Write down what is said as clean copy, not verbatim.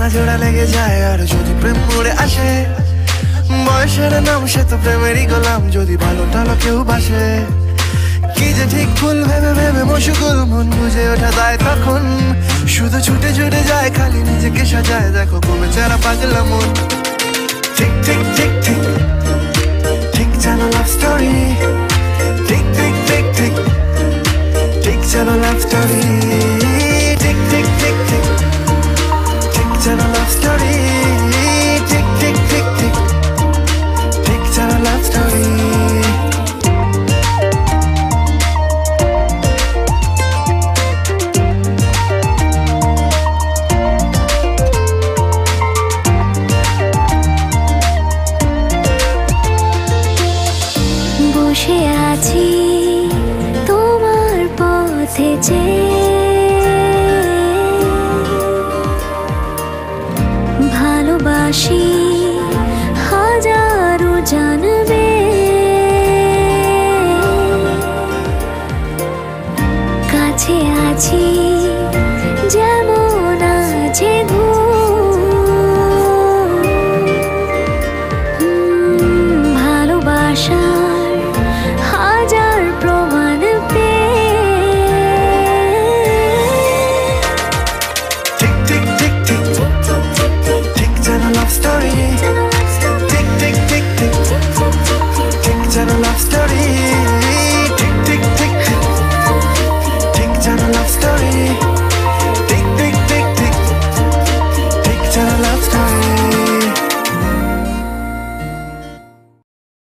ভাঙা জোড়া লেগে যায় আর যদি প্রেম উড়ে আসে, বয়সের নাম সে তো প্রেমেরই গোলাম, যদি ভালো টালো কেউ বাসে। কি যে ঠিক ভুল ভেবে ভেবে মশগুল, মন বুঝে ওঠা যায় তখন, শুধু ছুটে ছুটে যায় খালি নিজেকে সাজায়, দেখো কমে যারা পাগলা মন। ঠিক ঠিক ঠিক ঠিক ঠিক যেন লাভ স্টোরি, ঠিক ঠিক ঠিক ঠিক ঠিক যেন লাভ স্টোরি, ঠিক ঠিক ঠিক ঠিক ঠিক যেন লাভ স্টোরি, ঠিক ঠিক ঠিক ঠিক ঠিক যেন লাভ স্টোরি। বসে আছি তোমার পথে যে, ভালোবাসি হাজারো জানবে, কাছে আছি